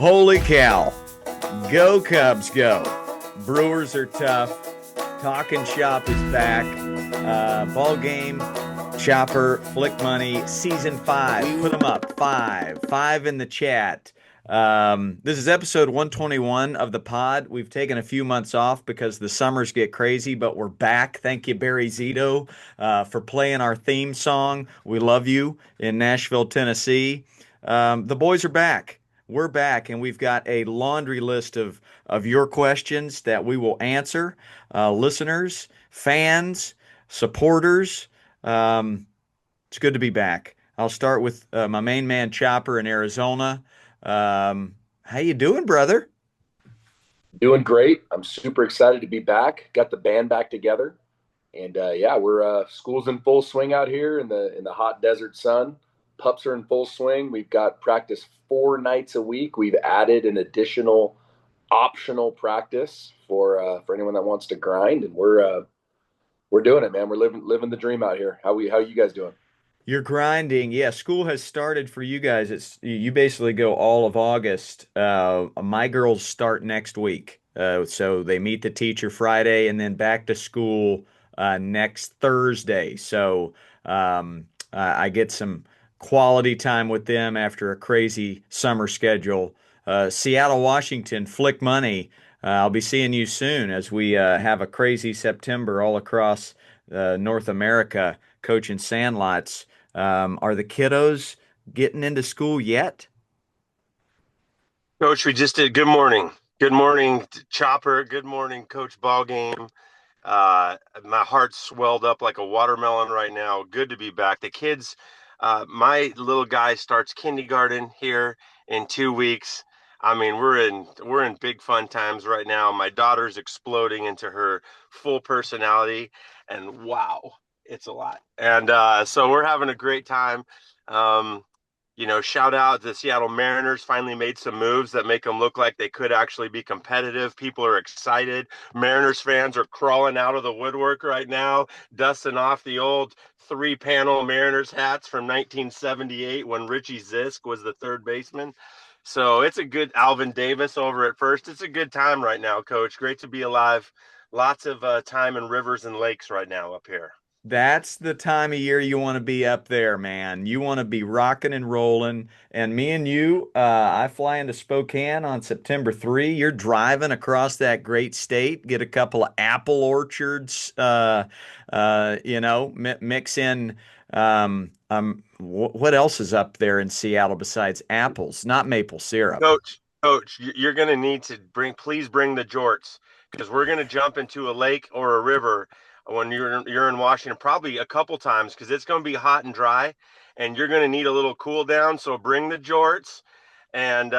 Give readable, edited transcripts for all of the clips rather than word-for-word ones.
Holy cow. Go Cubs, go. Brewers are tough. Talkin' Shop is back. Ball game, Chopper, Flick Money, season 5. Put them up. 5. 5 in the chat. This is episode 121 of the pod. We've taken a few months off because the summers get crazy, but we're back. Thank you, Barry Zito, for playing our theme song. We love you in Nashville, Tennessee. The boys are back. We're back, and we've got a laundry list of your questions that we will answer. Listeners, fans, supporters. It's good to be back. I'll start with my main man Chopper in Arizona. How you doing, brother? Doing great. I'm super excited to be back. Got the band back together, and yeah, we're school's in full swing out here in the hot desert sun. Pups are in full swing. We've got practice 4 nights a week. We've added an additional optional practice for anyone that wants to grind, and we're doing it, man. We're living the dream out here. How you guys doing? You're grinding. Yeah, school has started for you guys. It's you basically go all of August. My girls start next week. So they meet the teacher Friday and then back to school next Thursday. So I get some quality time with them after a crazy summer schedule. Seattle, Washington, Flick Money. I'll be seeing you soon as we have a crazy September all across North America coaching sandlots. Are the kiddos getting into school yet? Coach, we just did. Good morning. Good morning, Chopper. Good morning, Coach Ballgame. My heart swelled up like a watermelon right now. Good to be back. The kids, my little guy starts kindergarten here in 2 weeks. I mean, we're in big fun times right now. My daughter's exploding into her full personality, and wow, it's a lot. And so we're having a great time. Um, Shout out the Seattle Mariners finally made some moves that make them look like they could actually be competitive. People are excited. Mariners fans are crawling out of the woodwork right now, dusting off the old three-panel Mariners hats from 1978 when Richie Zisk was the third baseman. So it's a good Alvin Davis over at first. It's a good time right now, Coach. Great to be alive. Lots of time in rivers and lakes right now up here. That's the time of year you want to be up there, man. You want to be rocking and rolling. And me and you, I fly into Spokane on September 3. You're driving across that great state, get a couple of apple orchards, mix in. What else is up there in Seattle besides apples? Not maple syrup. Coach, you're going to need to please bring the jorts because we're going to jump into a lake or a river when you're in Washington, probably a couple times because it's going to be hot and dry, and you're going to need a little cool down. So bring the jorts, and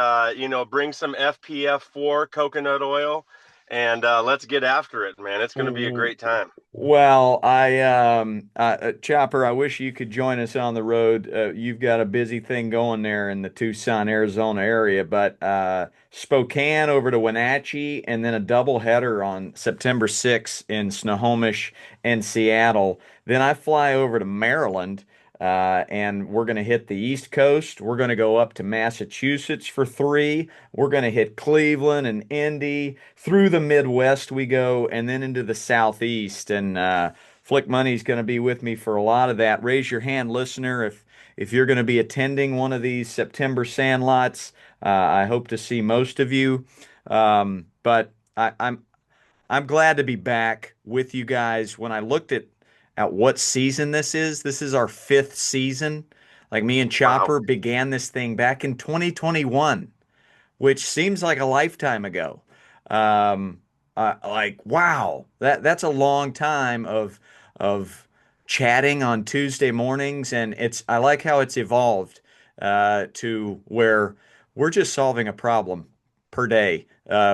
bring some FPF4 coconut oil, and let's get after it, man. It's going to be a great time. Well, Chopper, I wish you could join us on the road. You've got a busy thing going there in the Tucson, Arizona area, but Spokane over to Wenatchee, and then a double header on September 6th in Snohomish and Seattle. Then I fly over to Maryland, and we're going to hit the East Coast. We're going to go up to Massachusetts for 3. We're going to hit Cleveland and Indy. Through the Midwest we go, and then into the Southeast. And Flick Money's going to be with me for a lot of that. Raise your hand, listener, if you're going to be attending one of these September sandlots. I hope to see most of you. But I'm glad to be back with you guys. When I looked at what season this is our 5th season. Like me and Wow. Chopper began this thing back in 2021, which seems like a lifetime ago. Like wow, that's a long time of chatting on Tuesday mornings, and I like how it's evolved to where we're just solving a problem per day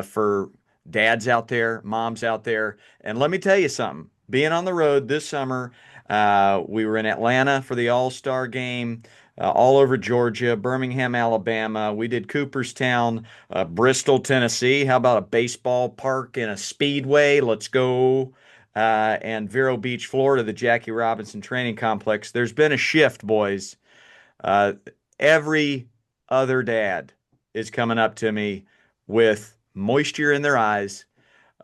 for dads out there, moms out there. And let me tell you something. Being on the road this summer, we were in Atlanta for the All-Star game, all over Georgia, Birmingham, Alabama. We did Cooperstown, Bristol, Tennessee. How about a baseball park and a speedway? Let's go. And Vero Beach, Florida, the Jackie Robinson Training Complex. There's been a shift, boys. Uh, every other dad is coming up to me with moisture in their eyes,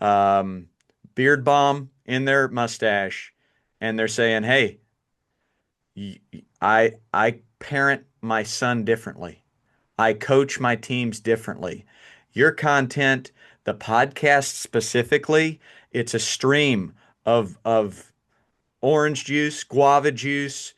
um, beard balm in their mustache, and they're saying, "Hey, I parent my son differently. I coach my teams differently. Your content, the podcast specifically, it's a stream of orange juice, guava juice,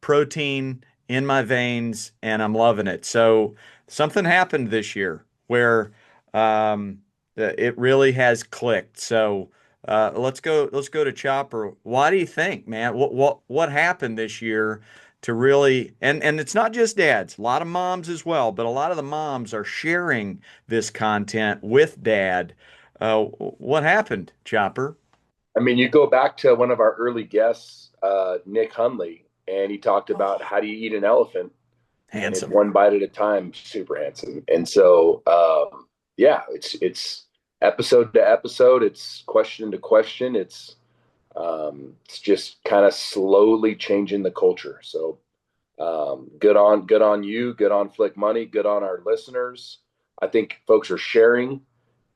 protein in my veins, and I'm loving it." So something happened this year where um, it really has clicked. So let's go to Chopper. Why do you think, man? What happened this year to really and it's not just dads, a lot of moms as well, but a lot of the moms are sharing this content with dad. What happened, Chopper? I mean, you go back to one of our early guests, Nick Hunley, and he talked about how do you eat an elephant, and it's Handsome. one bite at a time. Super handsome. And so, yeah, it's episode to episode. It's question to question. It's just kind of slowly changing the culture. So, good on you, good on Flick Money, good on our listeners. I think folks are sharing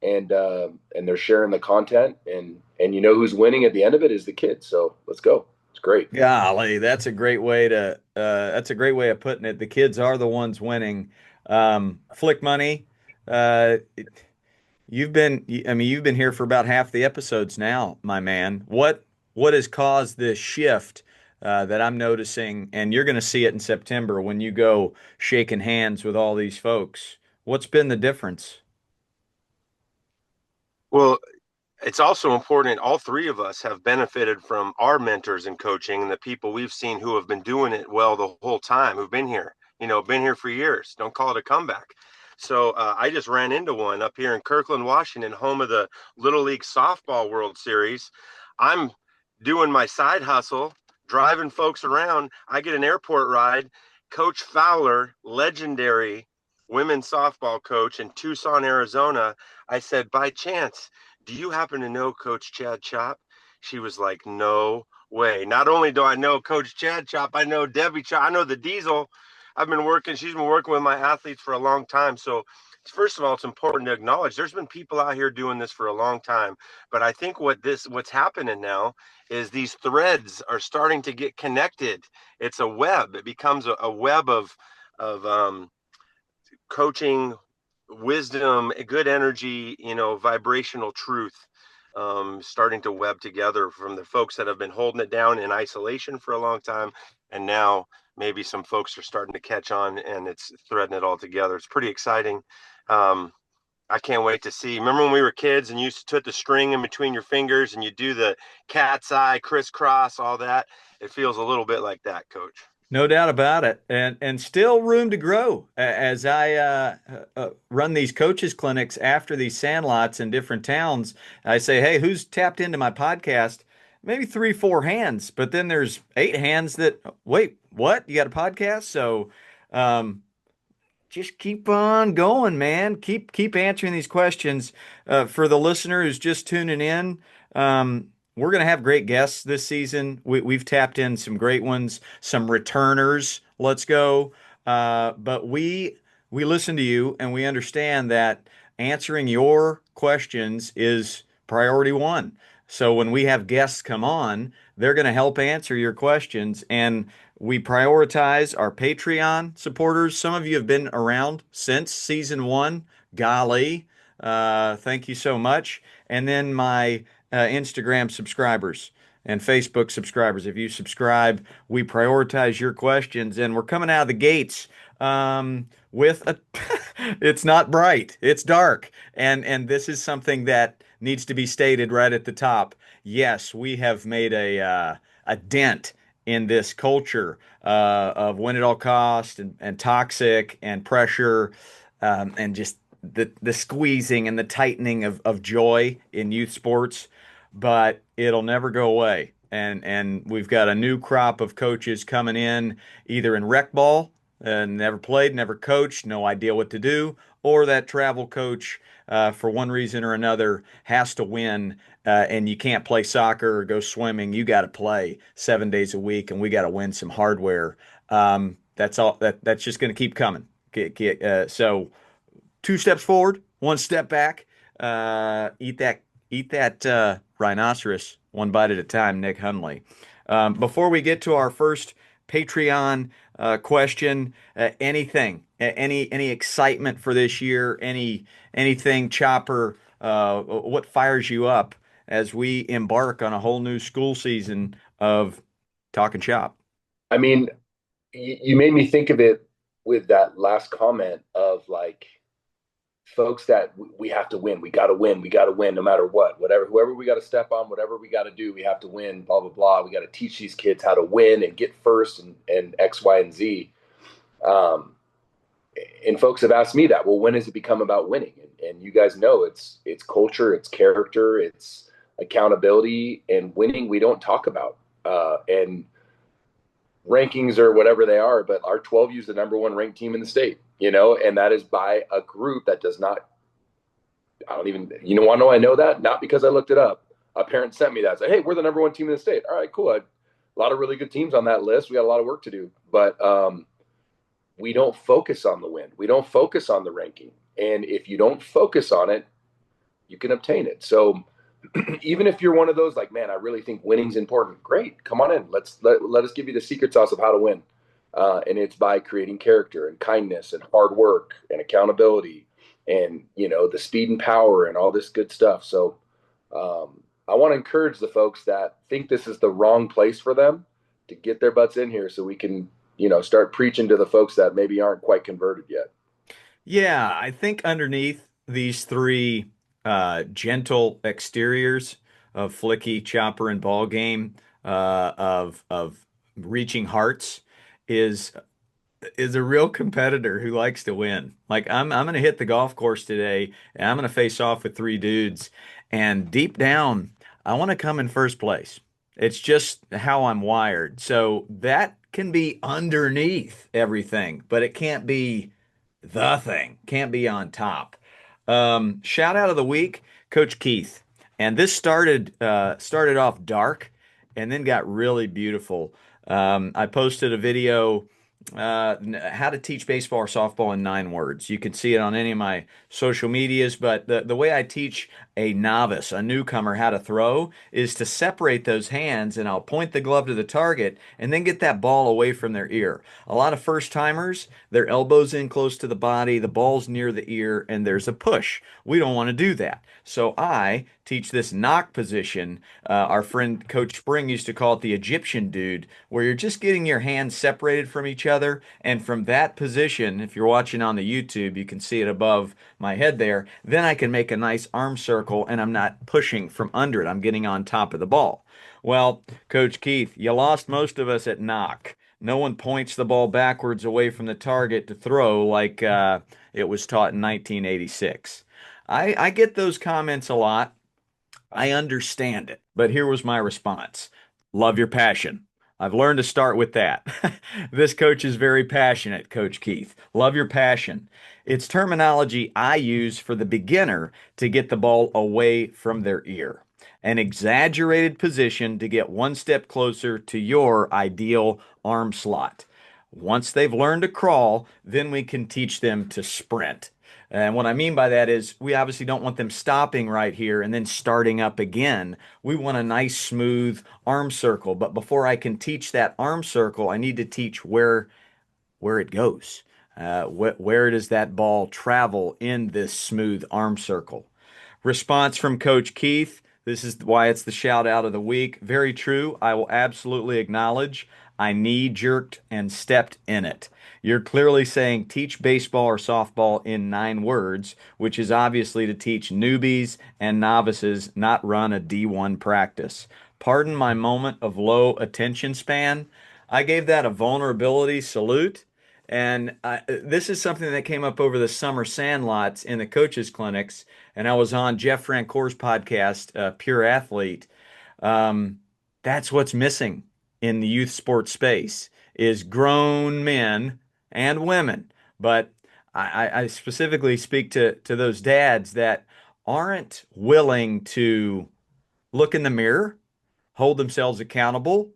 and they're sharing the content, and you know who's winning at the end of it is the kids. So let's go. It's great. Golly, that's a great way of putting it. The kids are the ones winning. Flick Money, uh, I mean, you've been here for about half the episodes now, my man. What has caused this shift that I'm noticing, and you're going to see it in September when you go shaking hands with all these folks. What's been the difference? Well, it's also important. All three of us have benefited from our mentors in coaching and the people we've seen who have been doing it well the whole time, who've been here, been here for years. Don't call it a comeback. So I just ran into one up here in Kirkland, Washington, home of the Little League Softball World Series. I'm doing my side hustle, driving folks around. I get an airport ride. Coach Fowler, legendary women's softball coach in Tucson, Arizona. I said, by chance, do you happen to know Coach Chad Chop? She was like, no way. Not only do I know Coach Chad Chop, I know Debbie Chop, I know the Diesel. She's been working with my athletes for a long time. So, first of all, it's important to acknowledge there's been people out here doing this for a long time. But I think what's happening now is these threads are starting to get connected. It's a web. It becomes a web of coaching, wisdom, good energy, vibrational truth, starting to web together from the folks that have been holding it down in isolation for a long time. And now maybe some folks are starting to catch on and it's threading it all together. It's pretty exciting. Um, I can't wait to see. Remember when we were kids and you used to put the string in between your fingers and you do the cat's eye, crisscross, all that? It feels a little bit like that, coach. No doubt about it, and still room to grow as I run these coaches clinics after these sandlots in different towns. I say, hey, who's tapped into my podcast? Maybe three, four hands, but then there's eight hands that wait, what? You got a podcast? So um, just keep on going, man. Keep answering these questions. For the listener who's just tuning in, we're going to have great guests this season. We've tapped in some great ones, some returners. Let's go. But we listen to you and we understand that answering your questions is priority one. So when we have guests come on, they're going to help answer your questions. And we prioritize our Patreon supporters. Some of you have been around since season one. Golly, thank you so much. And then my Instagram subscribers and Facebook subscribers. If you subscribe, we prioritize your questions, and we're coming out of the gates with a. It's not bright; it's dark, and this is something that needs to be stated right at the top. Yes, we have made a dent in this culture of win at all cost and toxic and pressure and just the squeezing and the tightening of joy in youth sports, but it'll never go away. And we've got a new crop of coaches coming in, either in rec ball, never played, never coached, no idea what to do, or that travel coach, for one reason or another, has to win, and you can't play soccer or go swimming. You got to play 7 days a week, and we got to win some hardware. That's all. That's just going to keep coming. So two steps forward, one step back. Eat that rhinoceros one bite at a time, Nick Hunley. Before we get to our first Patreon question, any excitement for this year? Anything, Chopper? What fires you up as we embark on a whole new school season of talking shop? I mean, you made me think of it with that last comment of like folks that we have to win. We got to win. We got to win no matter what. Whatever, whoever we got to step on, whatever we got to do, we have to win. Blah blah blah. We got to teach these kids how to win and get first and X, Y, and Z. Um, and folks have asked me that. Well, when has it become about winning? And you guys know it's culture, it's character, it's accountability, and winning. We don't talk about. And rankings or whatever they are, but our 12U is the number one ranked team in the state, and that is by a group that does not, I don't even, want to know I know that? Not because I looked it up. A parent sent me that. Say, hey, we're the number one team in the state. All right, cool. A lot of really good teams on that list. We got a lot of work to do, but we don't focus on the win. We don't focus on the ranking. And if you don't focus on it, you can obtain it. So even if you're one of those like, man, I really think winning's important. Great, come on in. Let us give you the secret sauce of how to win. And it's by creating character and kindness and hard work and accountability and the speed and power and all this good stuff. So I want to encourage the folks that think this is the wrong place for them to get their butts in here so we can start preaching to the folks that maybe aren't quite converted yet. Yeah, I think underneath these three gentle exteriors of Flicky, Chopper, and Ball Game, of reaching hearts is is a real competitor who likes to win. Like I'm gonna hit the golf course today and I'm gonna face off with three dudes, and deep down I want to come in first place. It's just how I'm wired. So that can be underneath everything, but it can't be the thing. Can't be on top. Shout out of the week, Coach Keith. And this started off dark and then got really beautiful. I posted a video, how to teach baseball or softball in 9 words. You can see it on any of my social medias, but the way I teach a novice, a newcomer, how to throw is to separate those hands, and I'll point the glove to the target and then get that ball away from their ear. A lot of first timers, their elbows in close to the body, the ball's near the ear, and there's a push. We don't want to do that. So I teach this knock position. Our friend Coach Spring used to call it the Egyptian dude, where you're just getting your hands separated from each other. And from that position, if you're watching on the YouTube, you can see it above my head there. Then I can make a nice arm circle and I'm not pushing from under it. I'm getting on top of the ball. Well, Coach Keith, you lost most of us at knock. No one points the ball backwards away from the target to throw like it was taught in 1986. I get those comments a lot. I understand it. But here was my response. Love your passion. I've learned to start with that. This coach is very passionate, Coach Keith. Love your passion. It's terminology I use for the beginner to get the ball away from their ear. An exaggerated position to get one step closer to your ideal arm slot. Once they've learned to crawl, then we can teach them to sprint. And what I mean by that is we obviously don't want them stopping right here and then starting up again. We want a nice smooth arm circle. But before I can teach that arm circle, I need to teach where it goes. Where does that ball travel in this smooth arm circle? Response from Coach Keith. This is why it's the shout out of the week. Very true. I will absolutely acknowledge I knee jerked and stepped in it. You're clearly saying teach baseball or softball in 9 words, which is obviously to teach newbies and novices, not run a D1 practice. Pardon my moment of low attention span. I gave that a vulnerability salute. And this is something that came up over the summer sandlots in the coaches' clinics. And I was on Jeff Francoeur's podcast, Pure Athlete. Um, that's what's missing in the youth sports space is grown men and women. But I specifically speak to those dads that aren't willing to look in the mirror, hold themselves accountable,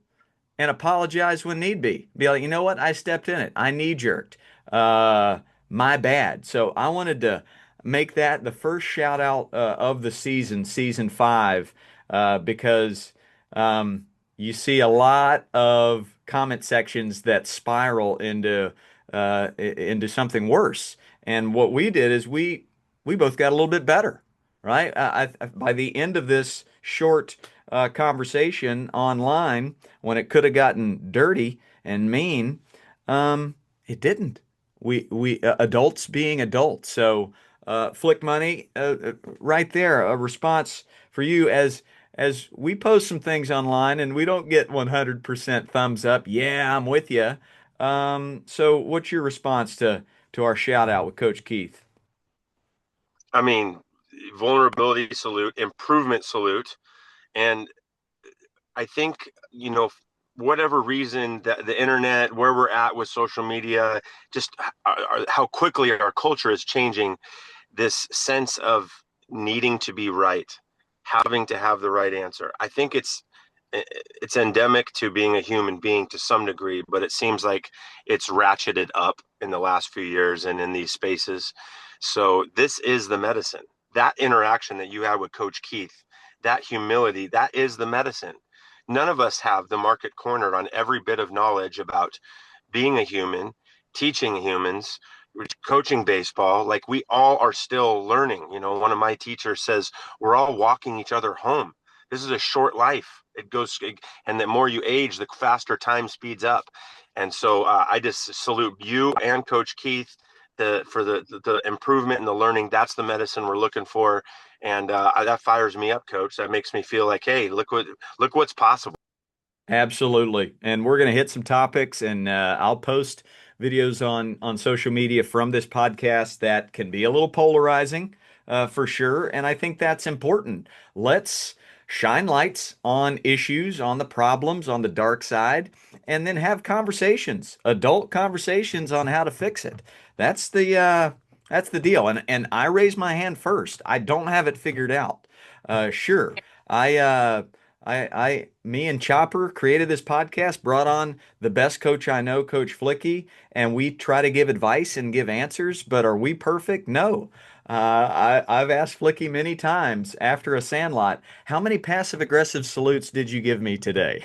and apologize when need be. Be like, you know what? I stepped in it. I knee jerked. Uh, my bad. So I wanted to make that the first shout out of the season, season five, because you see a lot of comment sections that spiral into something worse. And what we did is we both got a little bit better, right? By the end of this short conversation online, when it could have gotten dirty and mean, it didn't. We adults being adults. So, Flick Money, right there, a response for you as we post some things online and we don't get 100% thumbs up. Yeah, I'm with you. So what's your response to our shout out with Coach Keith? I mean, vulnerability salute, improvement salute. And I think, whatever reason that the internet, where we're at with social media, just how quickly our culture is changing, this sense of needing to be right, having to have the right answer. I think it's endemic to being a human being to some degree, but it seems like it's ratcheted up in the last few years and in these spaces. So this is the medicine. That interaction that you had with Coach Keith, that humility, that is the medicine. None of us have the market cornered on every bit of knowledge about being a human, teaching humans, coaching baseball. Like, we all are still learning. One of my teachers says we're all walking each other home. This is a short life. And the more you age, the faster time speeds up. And so I just salute you and Coach Keith for the improvement and the learning. That's the medicine we're looking for. And that fires me up, Coach. That makes me feel like, hey, look what's possible. Absolutely. And we're going to hit some topics, and I'll post videos on social media from this podcast that can be a little polarizing, for sure. And I think that's important. Let's shine lights on issues, on the problems, on the dark side, and then have conversations, adult conversations on how to fix it. That's the deal. And I raise my hand first. I don't have it figured out. Sure. I me and Chopper created this podcast, brought on the best coach I know, Coach Flicky, and we try to give advice and give answers, but are we perfect? No. I've asked Flicky many times after a sandlot, how many passive aggressive salutes did you give me today?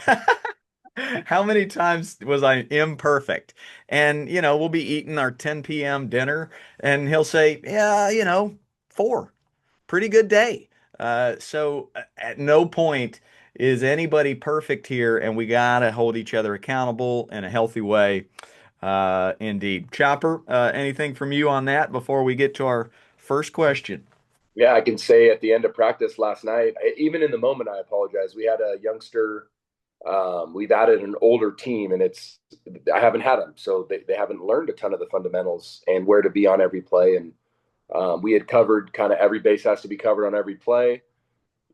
How many times was I imperfect? And, we'll be eating our 10 p.m. dinner, and he'll say, yeah, four. Pretty good day. So at no point is anybody perfect here, and we gotta hold each other accountable in a healthy way. Indeed. Chopper, anything from you on that before we get to our first question? Yeah, I can say at the end of practice last night, even in the moment, I apologize. We had a youngster. We've added an older team, and I haven't had them, so they haven't learned a ton of the fundamentals and where to be on every play. And we had covered kind of every base has to be covered on every play.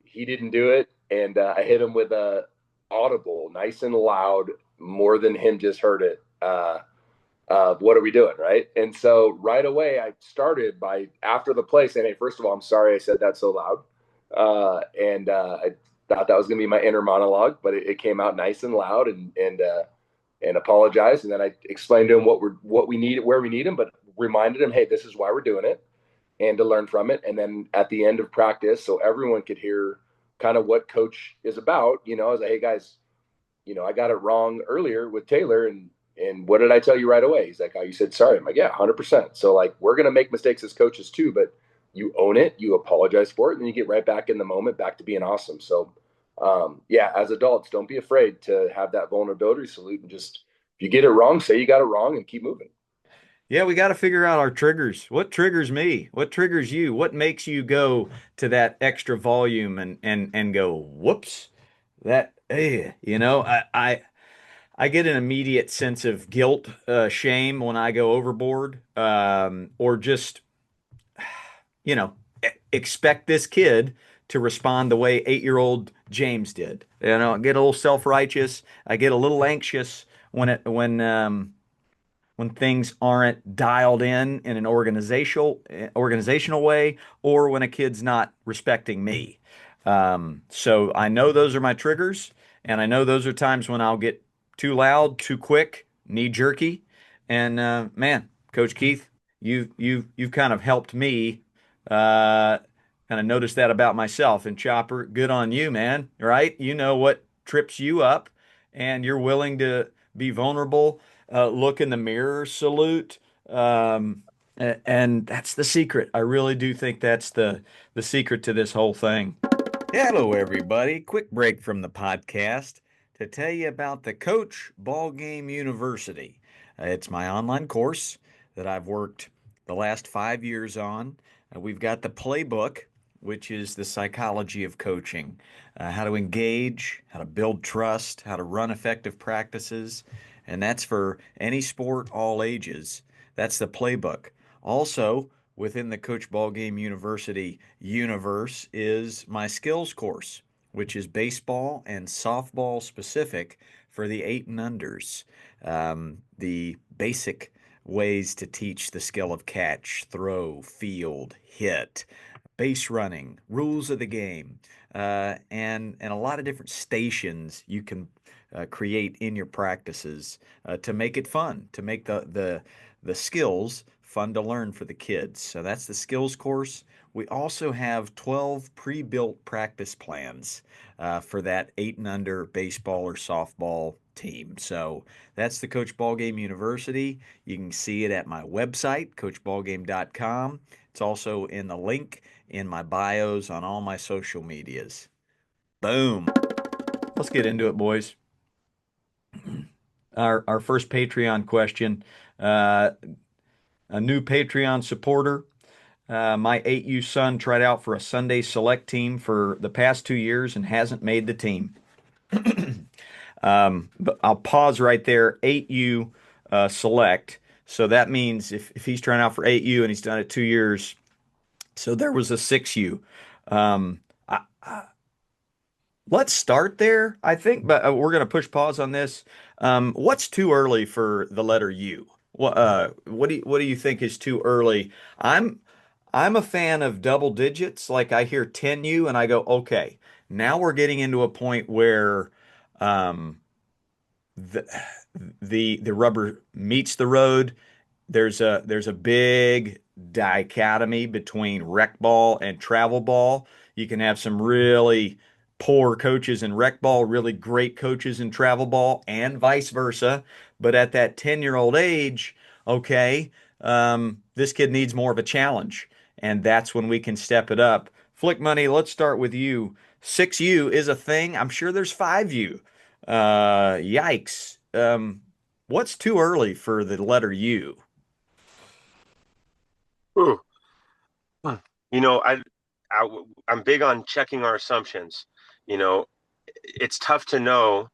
He didn't do it, and I hit him with a audible, nice and loud, more than him just heard it. What are we doing, right? And so right away, I started by after the play saying, "Hey, first of all, I'm sorry I said that so loud," and I thought that was going to be my inner monologue, but it came out nice and loud, and apologized, and then I explained to him what we need, where we need him, but reminded him, "Hey, this is why we're doing it." And to learn from it. And then at the end of practice, so everyone could hear kind of what coach is about, I was like, "Hey guys, I got it wrong earlier with Taylor, and what did I tell you right away?" He's like, "Oh, you said sorry." I'm like, "Yeah, 100%." So like, we're going to make mistakes as coaches too, but you own it, you apologize for it, and then you get right back in the moment, back to being awesome. So yeah, as adults, don't be afraid to have that vulnerability salute, and just, if you get it wrong, say you got it wrong and keep moving. Yeah, we got to figure out our triggers. What triggers me? What triggers you? What makes you go to that extra volume and go, whoops, that, I get an immediate sense of guilt, shame when I go overboard, or just, expect this kid to respond the way 8-year-old James did. I get a little self-righteous. I get a little anxious when things aren't dialed in an organizational way, or when a kid's not respecting me. So I know those are my triggers, and I know those are times when I'll get too loud, too quick, knee jerky. And man, Coach Keith, you've kind of helped me uh, kind of notice that about myself. And Chopper, good on you, man. Right? You know what trips you up, and you're willing to be vulnerable, look in the mirror, salute. And that's the secret. I really do think that's the secret to this whole thing. Hello, everybody. Quick break from the podcast to tell you about the Coach Ballgame University. It's my online course that I've worked the last 5 years on. We've got the playbook, which is the psychology of coaching, how to engage, how to build trust, how to run effective practices, and that's for any sport, all ages. That's the playbook. Also, within the Coach Ballgame University universe is my skills course, which is baseball and softball specific for the eight and unders. The basic ways to teach the skill of catch, throw, field, hit, base running, rules of the game, and a lot of different stations you can create in your practices to make it fun, to make the skills fun to learn for the kids. So that's the skills course. We also have 12 pre-built practice plans for that eight and under baseball or softball team. So that's the Coach Ballgame University. You can see it at my website, coachballgame.com. It's also in the link in my bios on all my social medias. Boom. Let's get into it, boys. Our first Patreon question. A new Patreon supporter. My 8U son tried out for a Sunday select team for the past 2 years and hasn't made the team. But I'll pause right there. 8U select. So that means if he's trying out for 8U and he's done it 2 years, so there was a 6U. Um, let's start there, I think, but we're going to push pause on this. What's too early for the letter U? What do you think is too early? I'm I'm a fan of double digits. Like I hear 10U and I go, okay, now we're getting into a point where um, the the rubber meets the road. There's a big dichotomy between rec ball and travel ball. You can have some really poor coaches in rec ball, really great coaches in travel ball, and vice versa. But at that 10-year-old age, okay, this kid needs more of a challenge, and that's when we can step it up. Flick Money, let's start with you. 6U is a thing. I'm sure there's 5U. Yikes. What's too early for the letter U? Ooh. Hmm. You know, I I'm big on checking our assumptions. You know, it's tough to know,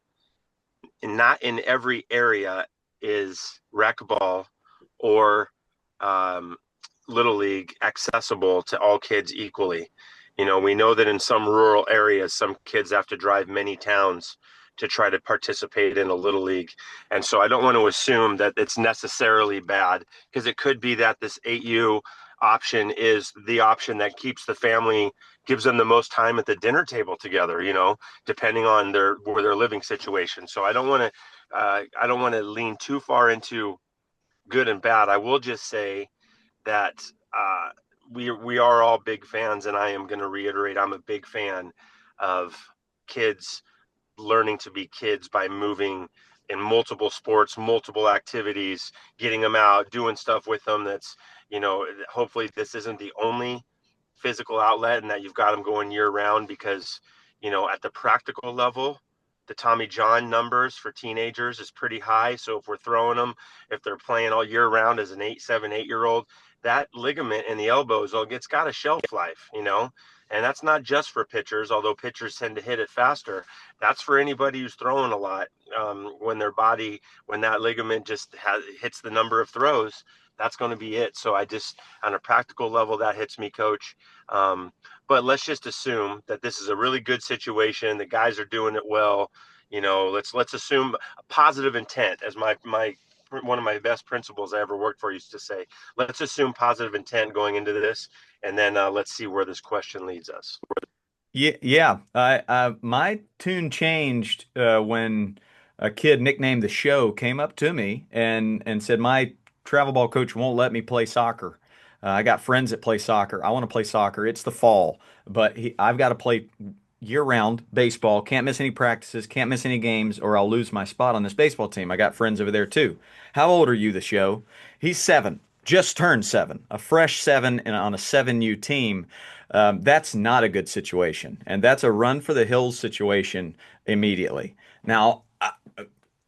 and not in every area is rec ball or um, little league accessible to all kids equally. You know, we know that in some rural areas, some kids have to drive many towns to try to participate in a little league. And so I don't want to assume that it's necessarily bad, because it could be that this 8U option is the option that keeps the family, gives them the most time at the dinner table together, depending on their living situation. So I don't want to lean too far into good and bad. I will just say that uh, we are all big fans, and I am going to reiterate, I'm a big fan of kids learning to be kids by moving in multiple sports, multiple activities, getting them out, doing stuff with them. Hopefully this isn't the only physical outlet and that you've got them going year round, because, at the practical level, the Tommy John numbers for teenagers is pretty high. So if we're throwing them, if they're playing all year round as an 8, 7, 8 year old, that ligament in the elbows, it's got a shelf life, and that's not just for pitchers, although pitchers tend to hit it faster. That's for anybody who's throwing a lot. When that ligament just hits the number of throws, that's going to be it. So on a practical level, that hits me, coach. Um, but let's just assume that this is a really good situation. The guys are doing it well. Let's assume a positive intent, as my one of my best principals I ever worked for used to say. Let's assume positive intent going into this, and then let's see where this question leads us. Yeah, yeah. My tune changed when a kid nicknamed the show came up to me and said my travel ball coach won't let me play soccer. I got friends that play soccer. I want to play soccer. It's the fall, but I've got to play year-round baseball. Can't miss any practices. Can't miss any games, or I'll lose my spot on this baseball team. I got friends over there too. How old are you, the show? He's 7, just turned 7, a fresh 7, and on a 7U team. That's not a good situation, and that's a run for the hills situation immediately. Now,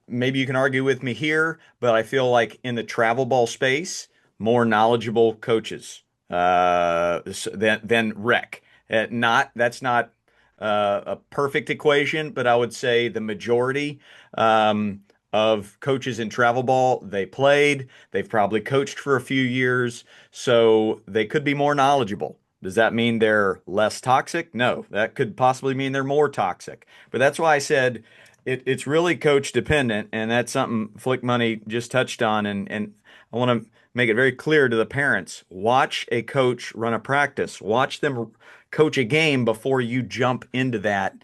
maybe you can argue with me here, but I feel like in the travel ball space, more knowledgeable coaches than rec. Not that's not a perfect equation, but I would say the majority of coaches in travel ball, they played, they've probably coached for a few years, so they could be more knowledgeable. Does that mean they're less toxic? No, that could possibly mean they're more toxic. But that's why I said it's really coach dependent, and that's something Flick Money just touched on. And I want to make it very clear to the parents: watch a coach run a practice, watch them coach a game before you jump into that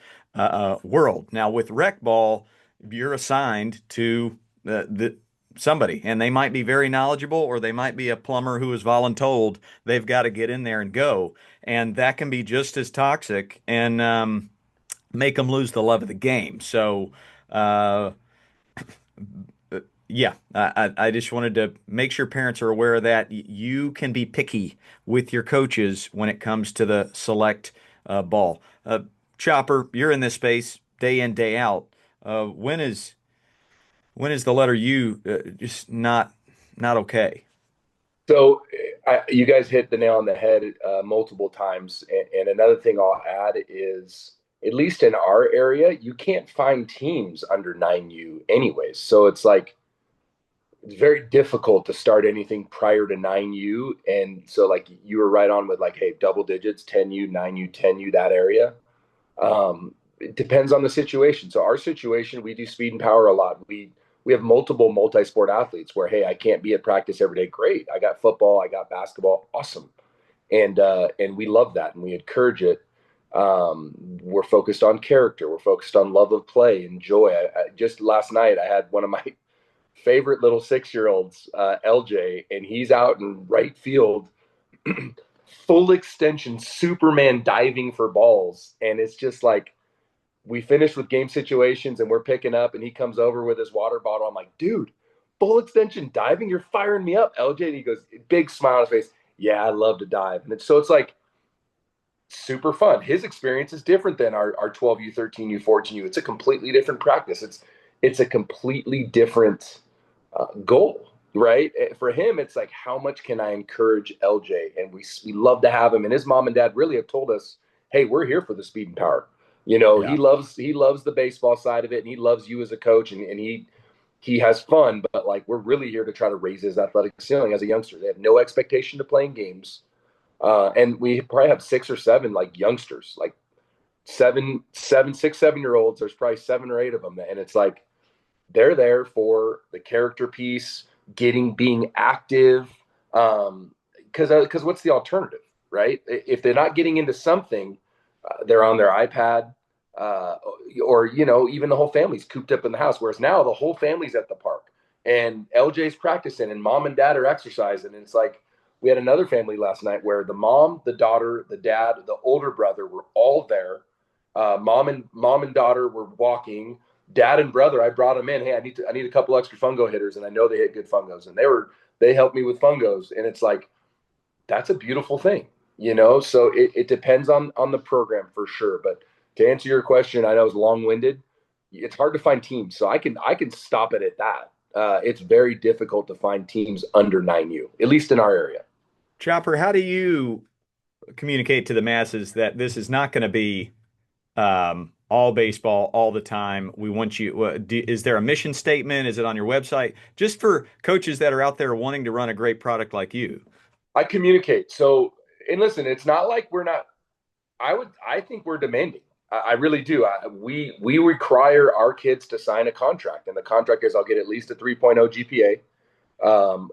world. Now, with rec ball, you're assigned to somebody, and they might be very knowledgeable, or they might be a plumber who is voluntold. They've got to get in there and go, and that can be just as toxic. And make them lose the love of the game. So, uh, yeah, I just wanted to make sure parents are aware of that. You can be picky with your coaches when it comes to the select ball. Chopper, you're in this space day in, day out. When is the letter U just not okay? So you guys hit the nail on the head multiple times. And another thing I'll add is, at least in our area, you can't find teams under 9U anyways. So it's like, it's very difficult to start anything prior to 9U. And so, like, you were right on with, like, hey, double digits, 10U, 9U, 10U, that area. It depends on the situation. So our situation, we do speed and power a lot. We have multiple multi-sport athletes where, hey, I can't be at practice every day. Great. I got football, I got basketball. Awesome. And we love that and we encourage it. We're focused on character. We're focused on love of play and joy. Just last night, I had one of my favorite little 6-year-olds, LJ, and he's out in right field, full extension, Superman diving for balls. And it's just like, we finished with game situations and we're picking up and he comes over with his water bottle. I'm like, dude, full extension diving, you're firing me up, LJ. And he goes, big smile on his face. Yeah, I love to dive. And it's like super fun. His experience is different than our 12U, 13U, 14U. It's a completely different practice. It's a completely different goal, right? For him, it's like, how much can I encourage LJ? And we love to have him. And his mom and dad really have told us, hey, we're here for the speed and power. You know, Yeah. he loves the baseball side of it, and he loves you as a coach, and he has fun. But like, we're really here to try to raise his athletic ceiling as a youngster. They have no expectation to playing games, and we probably have 6 or 7 like youngsters, like 7, 6, 7-year-olds. There's probably 7 or 8 of them, and it's like, they're there for the character piece, being active. Because what's the alternative, right? If they're not getting into something, they're on their iPad, uh, or even the whole family's cooped up in the house. Whereas now the whole family's at the park, and LJ's practicing, and mom and dad are exercising. And it's like, we had another family last night where the mom, the daughter, the dad, the older brother were all there. Mom and daughter were walking. Dad and brother, I brought them in. Hey, I need a couple extra fungo hitters, and I know they hit good fungos, and they helped me with fungos, and it's like, that's a beautiful thing. So it depends on the program for sure. But to answer your question, I know it's long-winded. It's hard to find teams, so I can stop it at that. It's very difficult to find teams under 9U, at least in our area. Chopper, how do you communicate to the masses that this is not going to be all baseball all the time? We want you. Is there a mission statement? Is it on your website? Just for coaches that are out there wanting to run a great product like you. I communicate. So, and listen, it's not like we're not. I think we're demanding. I really do. We require our kids to sign a contract, and the contract is, I'll get at least a 3.0 GPA.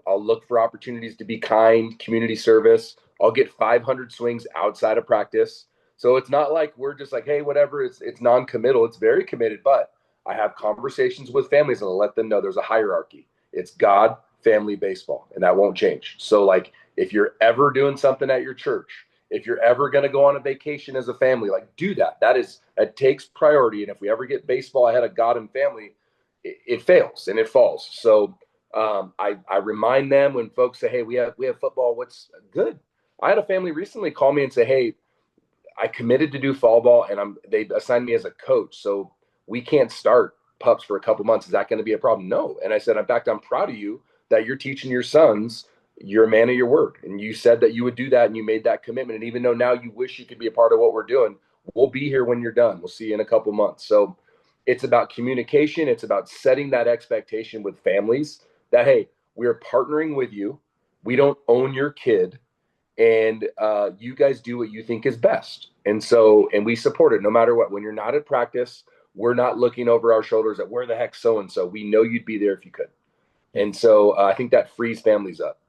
I'll look for opportunities to be kind, community service. I'll get 500 swings outside of practice. So it's not like we're just like, hey, whatever. It's non-committal. It's very committed. But I have conversations with families and I'll let them know there's a hierarchy. It's God, family baseball, and that won't change. So like if you're ever doing something at your church, if you're ever going to go on a vacation as a family, like do that. That takes priority. And if we ever get baseball ahead of God and family, it fails and it falls. So I remind them when folks say, "Hey, we have football. What's good?" I had a family recently call me and say, "Hey, I committed to do fall ball, and they assigned me as a coach, so we can't start pups for a couple months. Is that going to be a problem?" No. And I said, in fact, I'm proud of you that you're teaching your sons. You're a man of your word, and you said that you would do that, and you made that commitment. And even though now you wish you could be a part of what we're doing, we'll be here when you're done. We'll see you in a couple months. So it's about communication. It's about setting that expectation with families that, hey, we're partnering with you. We don't own your kid, and you guys do what you think is best. And we support it no matter what. When you're not at practice, we're not looking over our shoulders at where the heck so and so. We know you'd be there if you could. And so I think that frees families up.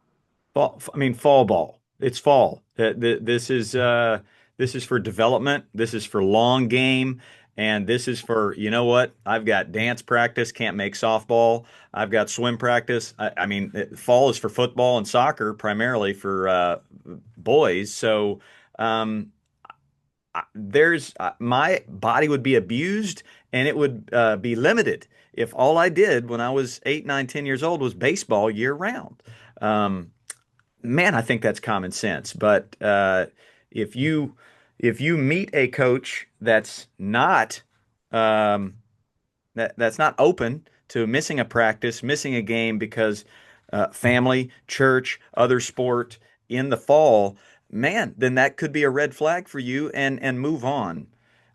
Fall ball. It's fall. This is for development. This is for long game, and this is for, you know what? I've got dance practice, can't make softball. I've got swim practice. Fall is for football and soccer, primarily for boys. So um, there's my body would be abused, and it would be limited if all I did when I was 8, 9, 10 years old was baseball year round. Um, Man, I think that's common sense. But if you if you meet a coach um, that's not open to missing a practice, missing a game because family, church, other sport in the fall, man, then that could be a red flag for you, and move on.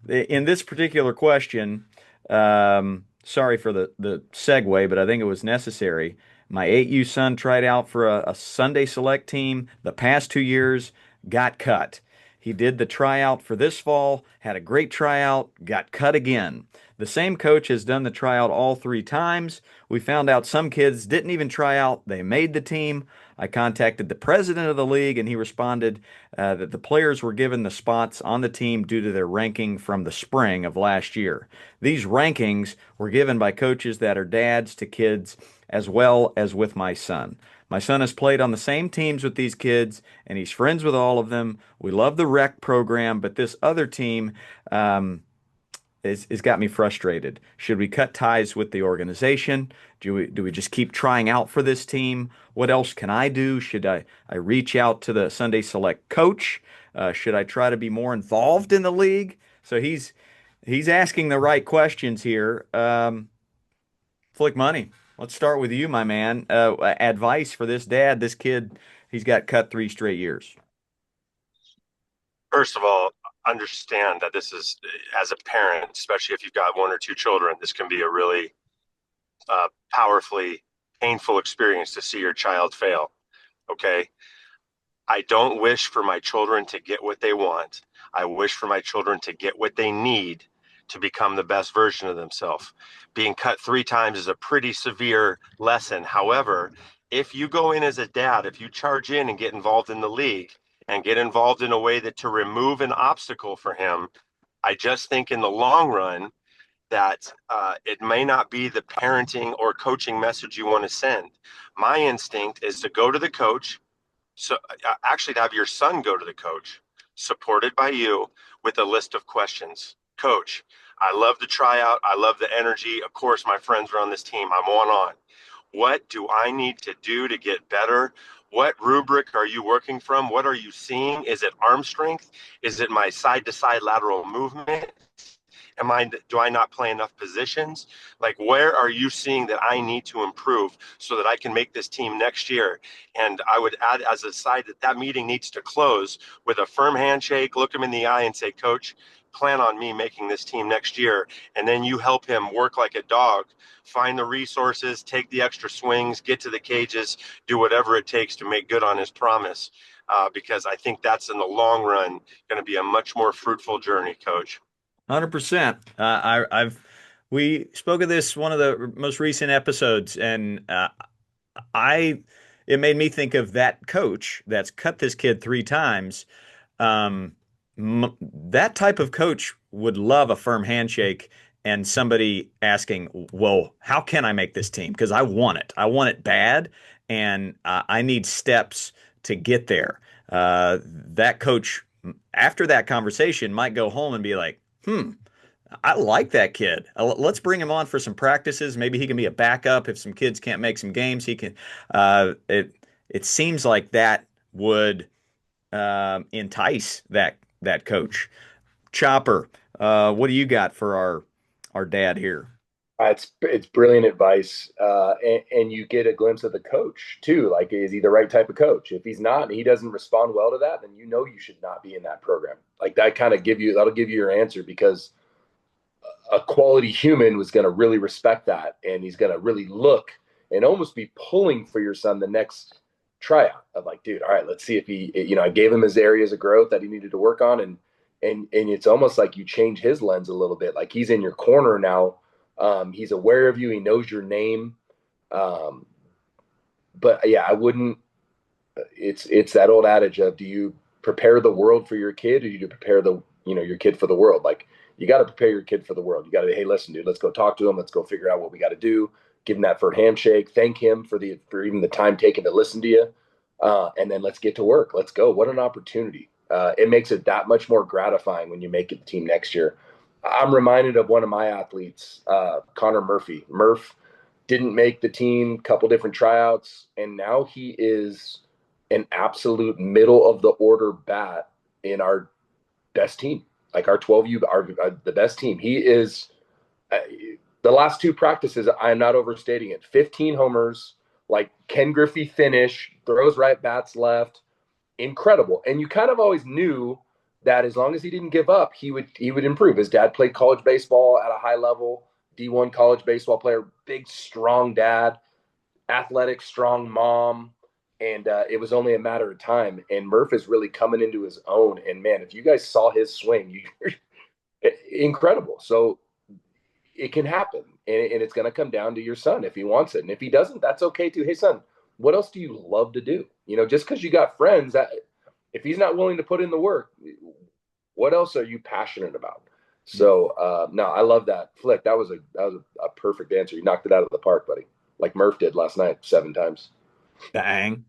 In this particular question, sorry for the segue, but I think it was necessary. My 8U son tried out for a Sunday select team the past 2 years, got cut. He did the tryout for this fall, had a great tryout, got cut again. The same coach has done the tryout all 3 times. We found out some kids didn't even try out, they made the team. I contacted the president of the league, and he responded that the players were given the spots on the team due to their ranking from the spring of last year. These rankings were given by coaches that are dads to kids, as well as with my son. My son has played on the same teams with these kids, and he's friends with all of them. We love the rec program, but this other team is got me frustrated. Should we cut ties with the organization? Do we just keep trying out for this team? What else can I do? Should I reach out to the Sunday Select coach? Should I try to be more involved in the league? So he's asking the right questions here. Flick Money, let's start with you, my man. Advice for this dad. This kid, he's got cut 3 straight years. First of all, understand that this is, as a parent, especially if you've got one or two children, this can be a really powerfully painful experience to see your child fail. Okay. I don't wish for my children to get what they want. I wish for my children to get what they need to become the best version of themselves. Being cut 3 times is a pretty severe lesson. However, if you go in as a dad, if you charge in and get involved in the league and get involved in a way that to remove an obstacle for him, I just think in the long run that it may not be the parenting or coaching message you want to send. My instinct is to go to the coach, so actually to have your son go to the coach, supported by you, with a list of questions. Coach, I love the tryout. I love the energy. Of course, my friends are on this team. I'm on. What do I need to do to get better? What rubric are you working from? What are you seeing? Is it arm strength? Is it my side to side lateral movement? Do I not play enough positions? Like, where are you seeing that I need to improve so that I can make this team next year? And I would add as a side that meeting needs to close with a firm handshake, look him in the eye and say, Coach, plan on me making this team next year. And then you help him work like a dog, find the resources, take the extra swings, get to the cages, do whatever it takes to make good on his promise. Because I think that's in the long run going to be a much more fruitful journey, Coach. 100%. We spoke of this one of the most recent episodes, and I it made me think of that coach that's cut this kid 3 times. Um, that type of coach would love a firm handshake and somebody asking, "Well, how can I make this team? Because I want it. I want it bad." and I need steps to get there. That coach, after that conversation, might go home and be like, I like that kid. Let's bring him on for some practices. Maybe he can be a backup if some kids can't make some games. He can. It seems like that would entice that coach. Chopper, what do you got for our dad here? It's brilliant advice, and you get a glimpse of the coach too. Like, is he the right type of coach? If he's not, and he doesn't respond well to that, then you know you should not be in that program. Like that kind of that'll give you your answer because a quality human was going to really respect that, and he's going to really look and almost be pulling for your son the next tryout of like, dude, all right, let's see if he, I gave him his areas of growth that he needed to work on, and it's almost like you change his lens a little bit. Like he's in your corner now. He's aware of you. He knows your name. Um, but yeah, I wouldn't. It's that old adage of, do you prepare the world for your kid, or do you prepare your kid for the world? Like you got to prepare your kid for the world. You got to, hey, listen, dude, let's go talk to him. Let's go figure out what we got to do. Give him that first handshake. Thank him for even the time taken to listen to you, and then let's get to work. Let's go. What an opportunity! It makes it that much more gratifying when you make it the team next year. I'm reminded of one of my athletes, Connor Murphy. Murph didn't make the team, couple different tryouts, and now he is an absolute middle of the order bat in our best team, like our 12U, the best team. He is the last two practices. I'm not overstating it. 15 homers, like Ken Griffey finish, throws right, bats left, incredible. And you kind of always knew that as long as he didn't give up, he would improve. His dad played college baseball at a high level, D1 college baseball player, big strong dad, athletic strong mom, and it was only a matter of time. And Murph is really coming into his own. And man, if you guys saw his swing, incredible. So it can happen, and it's going to come down to your son if he wants it, and if he doesn't, that's okay too. Hey, son, what else do you love to do? Just because you got friends, that if he's not willing to put in the work, what else are you passionate about? So no, I love that. Flick, that was a perfect answer. You knocked it out of the park, buddy. Like Murph did last night 7 times. Bang.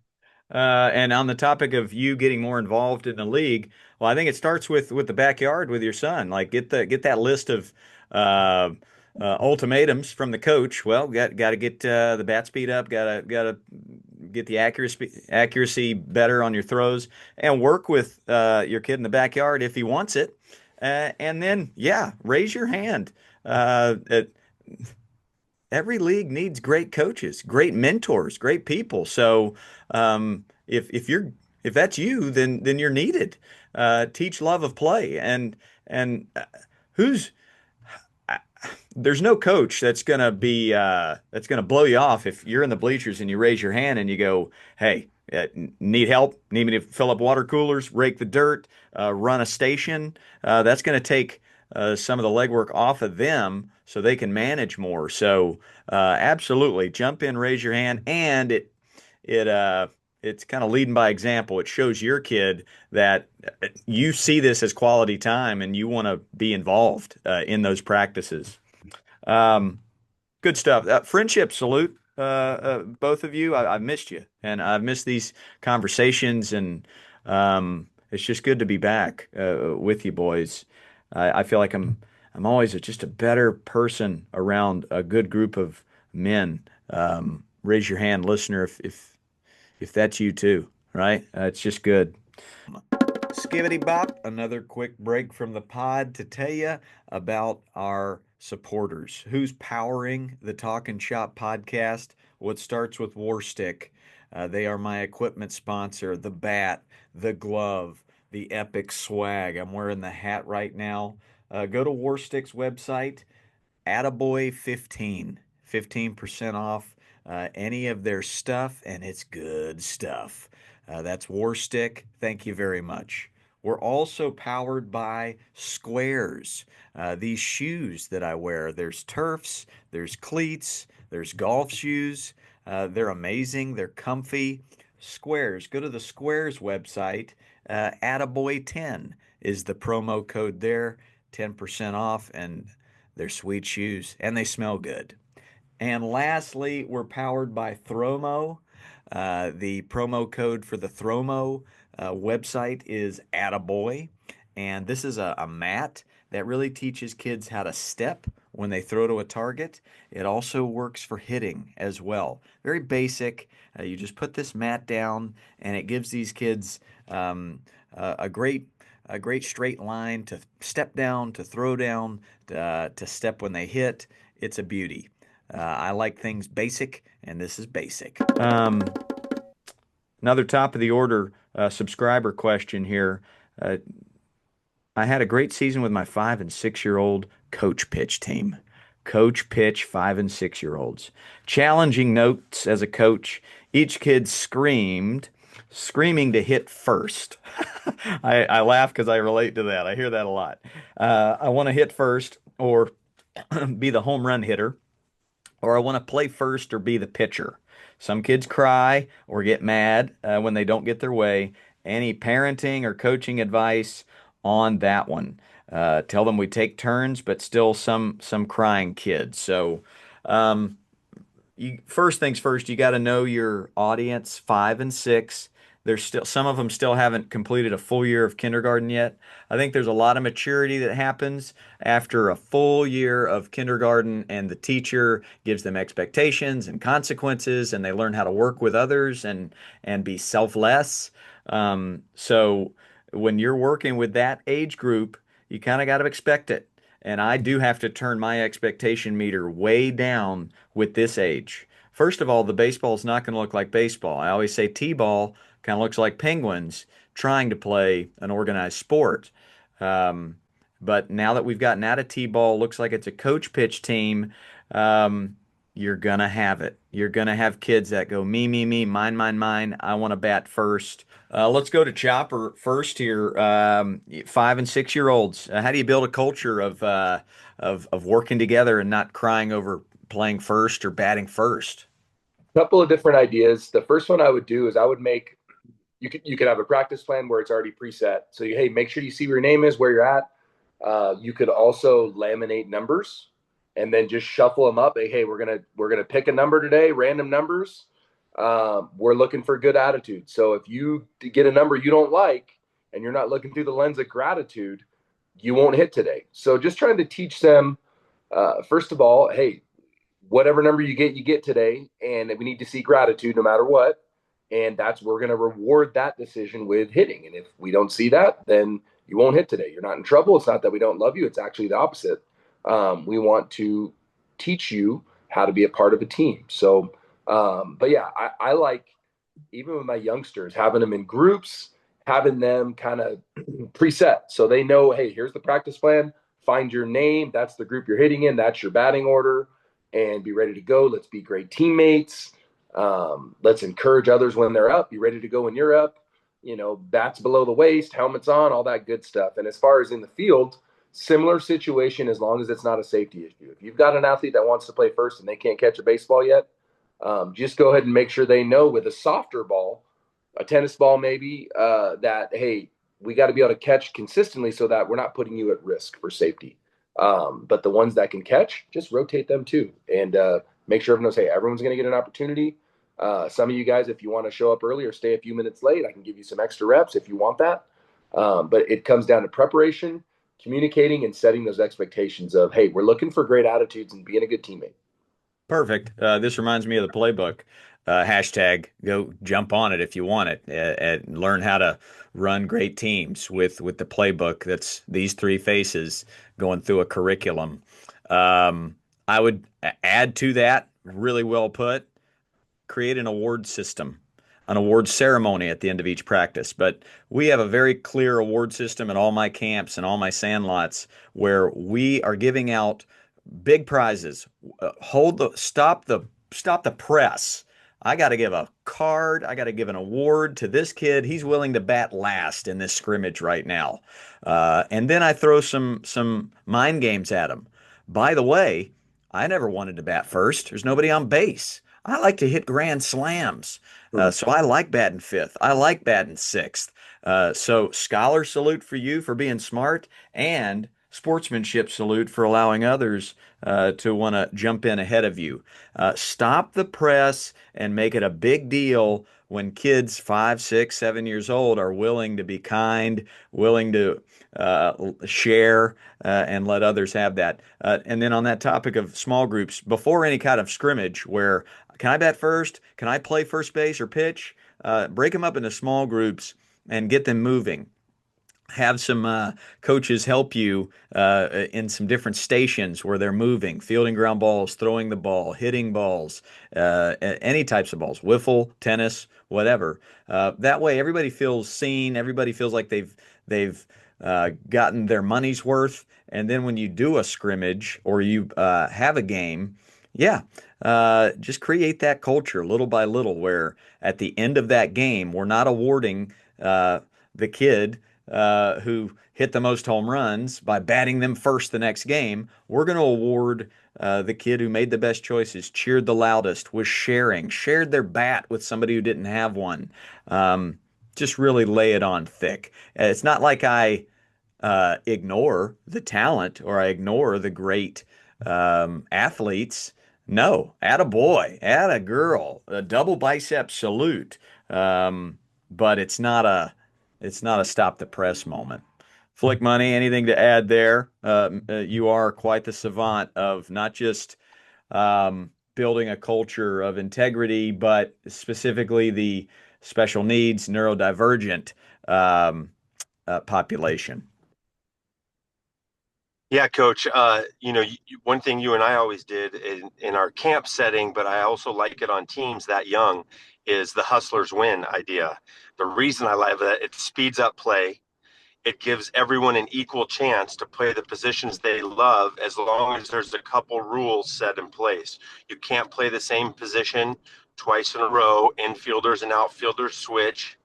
And on the topic of you getting more involved in the league, well, I think it starts with the backyard with your son. Like get that list of uh, ultimatums from the coach. Well, got to get the bat speed up. Got to get the accuracy better on your throws, and work with your kid in the backyard if he wants it. And then yeah, raise your hand. It, every league needs great coaches, great mentors, great people. So if that's you, then you're needed. Teach love of play, and who's there's no coach that's gonna blow you off if you're in the bleachers and you raise your hand and you go, "Hey, need help? Need me to fill up water coolers, rake the dirt, run a station?" That's gonna take some of the legwork off of them so they can manage more. So absolutely, jump in, raise your hand, and it's kind of leading by example. It shows your kid that you see this as quality time and you want to be involved in those practices. Um, Good stuff. Friendship salute, both of you. I've missed you, and I've missed these conversations, and it's just good to be back with you boys. I feel like I'm always just a better person around a good group of men. Raise your hand, listener, if that's you too, right? It's just good. Skibbity bop, another quick break from the pod to tell you about our supporters. Who's powering the Talkin' Shop podcast? Well, it starts with Warstick. They are my equipment sponsor, the bat, the glove, the epic swag. I'm wearing the hat right now. Go to Warstick's website, Attaboy 15% off any of their stuff, and it's good stuff. That's Warstick. Thank you very much. We're also powered by Squares. These shoes that I wear, there's turfs, there's cleats, there's golf shoes. They're amazing. They're comfy. Squares. Go to the Squares website. Attaboy10 is the promo code there. 10% off, and they're sweet shoes and they smell good. And lastly, we're powered by Thromo. The promo code for the Thromo website is Attaboy. And this is a mat that really teaches kids how to step when they throw to a target. It also works for hitting as well. Very basic. You just put this mat down, and it gives these kids a great straight line to step down, to throw down, to step when they hit. It's a beauty. I like things basic, and this is basic. Another top of the order subscriber question here. Uh, I had a great season with my 5 and 6 year old coach pitch team. Coach pitch 5 and 6 year olds. Challenging notes as a coach. Each kid screaming to hit first. I laugh because I relate to that. I hear that a lot. I want to hit first or be the home run hitter, or I want to play first or be the pitcher. Some kids cry or get mad when they don't get their way. Any parenting or coaching advice on that one? Tell them we take turns, but still some crying kids. So, first things first, you got to know your audience, 5 and 6. There's still some of them still haven't completed a full year of kindergarten yet. I think there's a lot of maturity that happens after a full year of kindergarten, and the teacher gives them expectations and consequences, and they learn how to work with others and be selfless. So when you're working with that age group, you kind of got to expect it. And I do have to turn my expectation meter way down with this age. First of all, the baseball is not going to look like baseball. I always say T-ball kind of looks like penguins trying to play an organized sport. Um, but now that we've gotten out of T-ball, looks like it's a coach pitch team. Um, you're gonna have it. You're gonna have kids that go me, mine, mine, mine. I want to bat first. Let's go to Chopper first here. 5 and 6 year olds. How do you build a culture of working together and not crying over playing first or batting first? Couple of different ideas. The first one I would do is I would make you could have a practice plan where it's already preset. So hey, make sure you see where your name is, where you're at. You could also laminate numbers and then just shuffle them up. Hey, we're gonna pick a number today, random numbers. We're looking for good attitude. So if you get a number you don't like and you're not looking through the lens of gratitude, you won't hit today. So just trying to teach them, first of all, hey, whatever number you get today, and we need to see gratitude no matter what. And that's we're going to reward that decision with hitting. And if we don't see that, then you won't hit today. You're not in trouble. It's not that we don't love you. It's actually the opposite. We want to teach you how to be a part of a team. So, but yeah, I like even with my youngsters having them in groups, having them kind of preset so they know, hey, here's the practice plan. Find your name. That's the group you're hitting in. That's your batting order, and be ready to go. Let's be great teammates. Let's encourage others when they're up. Be ready to go when you're up. Bats below the waist, helmets on, all that good stuff. And as far as in the field, similar situation as long as it's not a safety issue. If you've got an athlete that wants to play first and they can't catch a baseball yet, just go ahead and make sure they know with a softer ball, a tennis ball maybe, that, hey, we got to be able to catch consistently so that we're not putting you at risk for safety. But the ones that can catch, just rotate them too. And make sure everyone knows, hey, everyone's going to get an opportunity. Some of you guys, if you want to show up early or stay a few minutes late, I can give you some extra reps if you want that. But it comes down to preparation, communicating, and setting those expectations of, hey, we're looking for great attitudes and being a good teammate. Perfect. This reminds me of the playbook. Hashtag go jump on it if you want it, and learn how to run great teams with the playbook. That's these three faces going through a curriculum. I would add to that, really well put, create an award system, an award ceremony at the end of each practice. But we have a very clear award system at all my camps and all my sandlots where we are giving out big prizes. Stop the press. I got to give a card. I got to give an award to this kid. He's willing to bat last in this scrimmage right now. And then I throw some mind games at him. By the way, I never wanted to bat first. There's nobody on base. I like to hit grand slams. So I like batting fifth. I like batting sixth. So scholar salute for you for being smart. And sportsmanship salute for allowing others to want to jump in ahead of you. Stop the press and make it a big deal when kids 5, 6, 7 years old are willing to be kind, willing to share, and let others have that. And then on that topic of small groups, before any kind of scrimmage, where can I bat first? Can I play first base or pitch? Break them up into small groups and get them moving. Have some coaches help you in some different stations where they're moving, fielding ground balls, throwing the ball, hitting balls, any types of balls, wiffle, tennis, whatever. That way, everybody feels seen. Everybody feels like they've gotten their money's worth. And then when you do a scrimmage or you have a game, yeah, just create that culture little by little, where at the end of that game, we're not awarding the kid who hit the most home runs by batting them first the next game. We're going to award the kid who made the best choices, cheered the loudest, was shared their bat with somebody who didn't have one. Just really lay it on thick. It's not like I ignore the talent or I ignore the great athletes. No, add a boy, add a girl, a double bicep salute. But it's not a stop the press moment. Flick Money, anything to add there? You are quite the savant of not just building a culture of integrity, but specifically the special needs, neurodivergent um, population. Yeah, coach. One thing you and I always did in our camp setting, but I also like it on teams that young, is the hustlers win idea. The reason I love that, it speeds up play. It gives everyone an equal chance to play the positions they love as long as there's a couple rules set in place. You can't play the same position twice in a row. Infielders and outfielders switch.